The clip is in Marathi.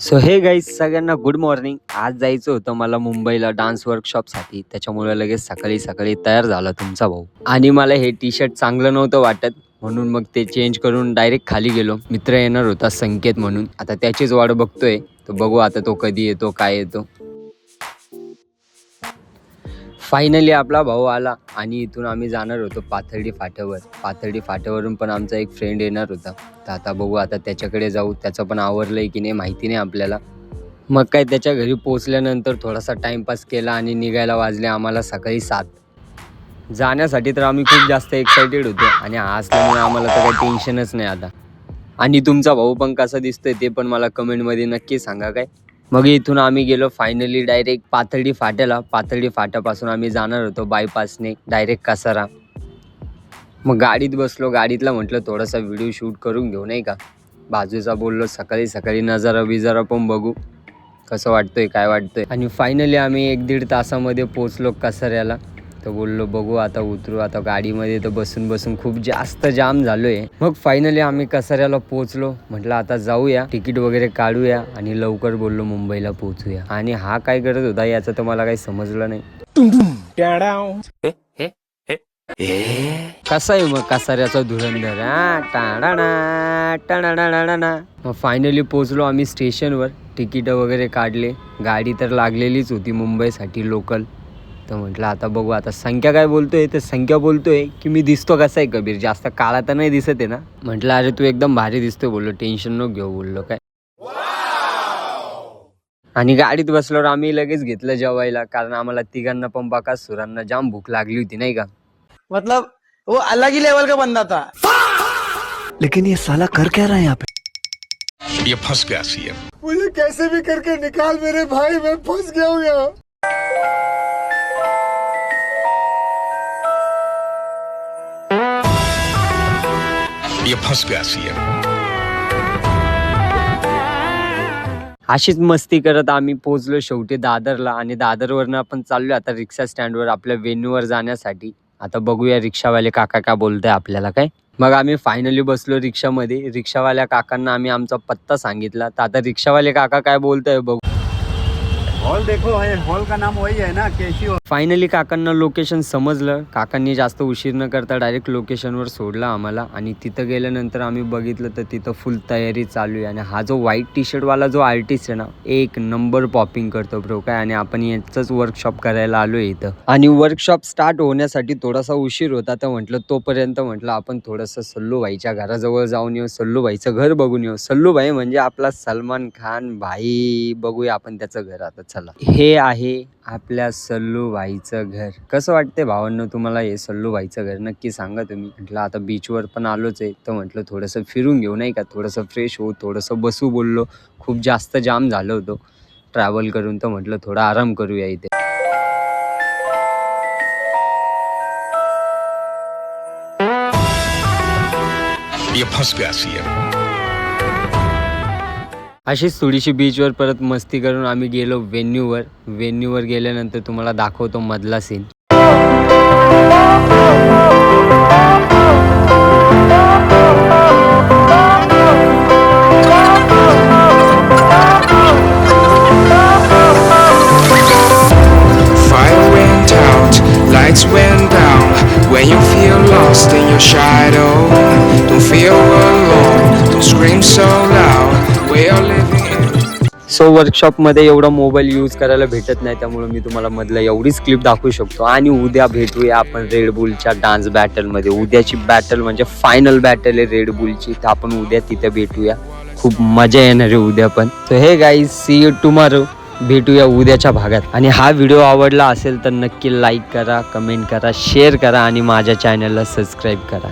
सो हे गाईज सगळ्यांना गुड मॉर्निंग. आज जायचं होतं मला मुंबईला डान्स वर्कशॉपसाठी, त्याच्यामुळे लगेच सकाळी सकाळी तयार झाला तुमचा भाऊ. आणि मला हे टी शर्ट चांगलं नव्हतं वाटत, म्हणून मग ते चेंज करून डायरेक्ट खाली गेलो. मित्र येणार होता संकेत म्हणून, आता त्याचीच वाट बघतोय. तर बघू आता तो कधी येतो, काय येतो. फायनली आपला भाऊ आला आणि इथून आम्ही जाणार होतो पाथर्डी फाट्यावर. पाथर्डी फाट्यावरून पण आमचा एक फ्रेंड येणार होता. तर आता बघू, आता त्याच्याकडे जाऊ. त्याचं पण आवरलंय की नाही माहिती नाही आपल्याला. मग काय, त्याच्या घरी पोहोचल्यानंतर थोडासा टाइमपास केला आणि निघायला वाजले आम्हाला सकाळी 7. जाण्यासाठी तर आम्ही खूप जास्त एक्सायटेड होतो आणि असल्यामुळे आम्हाला तर काही टेन्शनच नाही आता. आणि तुमचा भाऊ पण कसा दिसतोय ते पण मला कमेंटमध्ये नक्की सांगा काय. मग इथून आम्ही गेलो फायनली डायरेक्ट पाथर्डी फाट्याला. पाथर्डी फाट्यापासून आम्ही जाणार होतो बायपासने डायरेक्ट कसारा. मग गाडीत बसलो. गाडीतला म्हटलं थोडासा व्हिडिओ शूट करून घेऊ नाही का. बाजूचा बोललो सकाळी सकाळी नजारा बिजारा पण बघू कसं वाटतंय, काय वाटतंय. आणि फायनली आम्ही 1-1.5 तासामध्ये पोचलो कसाऱ्याला. तर बोललो बघू आता उतरू. आता गाडीमध्ये तर बसून बसून खूप जास्त जाम झालोय. मग फायनली आम्ही कसाऱ्याला पोहोचलो. म्हटलं आता जाऊया, तिकीट वगैरे काढूया आणि लवकर बोललो मुंबईला पोहोचूया. आणि हा काय करत होता याचं तर मला काही समजलं नाही. कसा आहे मग कसाऱ्याचा धुरंधर. मग फायनली पोहोचलो आम्ही स्टेशनवर. तिकीट वगैरे काढले. गाडी तर लागलेलीच होती मुंबईसाठी लोकल. तर म्हटलं आता बघू. आता संख्या काय बोलतोय, तर संख्या बोलतोय की मी दिसतो कसा आहे कबीर, जास्त काळा तर नाही दिसत आहे ना. म्हटलं अरे तू एकदम भारी दिसतोय बोललो, टेन्शन नको घेऊ बोललो काय. आणि गाडीत बसल्यावर आम्ही लगेच घेतलं जेवायला, कारण आम्हाला तिघांना पण बकासुरांना जाम भूक लागली होती नाही का. मतलब वो अलग ही लेवल का बंदा था. लेकिन ये साला कर क्या रहा है यहाँ पे? ये फंस गया सीएम. मुझे कैसे भी करके निकाल मेरे भाई, मैं फंस गया हूँ यहाँ. ये फंस गया सीएम. अशीच मस्ती करत आम्ही पोहोचलो शेवटी दादरला. आणि दादरवरनं आपण चाललो आता रिक्षा स्टँडवर आपल्या वेन्यूवर जाण्यासाठी. आता बघूया रिक्षावाले काका काय बोलताय आपल्याला काय. मग आम्ही फायनली बसलो रिक्षामध्ये. रिक्षावाल्या काकांना आम्ही आमचा पत्ता सांगितला. तर आता रिक्षावाले काका काय बोलताय बघू. हॉल देखो, हॉल का नाम वही है ना, केशी हॉल. फायनली काकांना लोकेशन समजलं. काकांनी जास्त उशीर न करता डायरेक्ट लोकेशनवर सोडलं आम्हाला. आणि तिथं गेल्यानंतर आम्ही बघितलं तर तिथं फुल तयारी चालू आहे. आणि हा जो व्हाईट टी शर्टवाला जो आर्टिस्ट आहे ना, एक नंबर पॉपिंग करतो ब्रो काय. आणि आपण याचंच वर्कशॉप करायला आलो आहे इथं. आणि वर्कशॉप स्टार्ट होण्यासाठी थोडासा उशीर होता. तर म्हटलं तोपर्यंत म्हटलं आपण थोडंसं सल्लूभाईच्या घराजवळ जाऊन येऊ, सल्लूभाईचं घर बघून येऊ. सल्लूभाई म्हणजे आपला सलमान खान भाई. बघूया आपण त्याचं घर आता. चला, हे आहे आपल्या सल्लूभाईचं घर. कसं वाटतंय भावांनो तुम्हाला हे सल्लूभाईचं घर, नक्की सांगा तुम्ही. म्हटलं आता बीचवर पण आलोच आहे, तर म्हटलं थोडंसं फिरून घेऊ नाही का, थोडंसं फ्रेश होऊ, थोडंसं बसू बोललो. खूप जास्त जाम झालं होतं ट्रॅव्हल करून. तर म्हटलं थोडा आराम करूया इथे. ये फंस गया सीएम. अशीच थोडीशी बीचवर परत मस्ती करून आम्ही गेलो वेन्यूवर. वेन्यूवर गेल्यानंतर तुम्हाला दाखवतो मधला scene. Fire went out, lights went down. When you feel lost in your shadow, don't feel alone, don't scream so loud. We are living in. So वर्कशॉपमध्ये एवढा मोबाईल यूज करायला भेटत नाही, त्यामुळे मी तुम्हाला मधलं एवढीच क्लिप दाखवू शकतो. आणि उद्या भेटूया आपण रेडबुलच्या डान्स बॅटलमध्ये. उद्याची बॅटल म्हणजे फायनल बॅटल आहे रेडबुलची. तर आपण उद्या तिथे भेटूया. खूप मजा येणार आहे उद्या पण. सो हे गाईज, सी यू टुमारो. भेटूया उद्याच्या भागात. आणि हा व्हिडिओ आवडला असेल तर नक्की लाईक करा, कमेंट करा, शेअर करा आणि माझ्या चॅनलला सबस्क्राईब करा.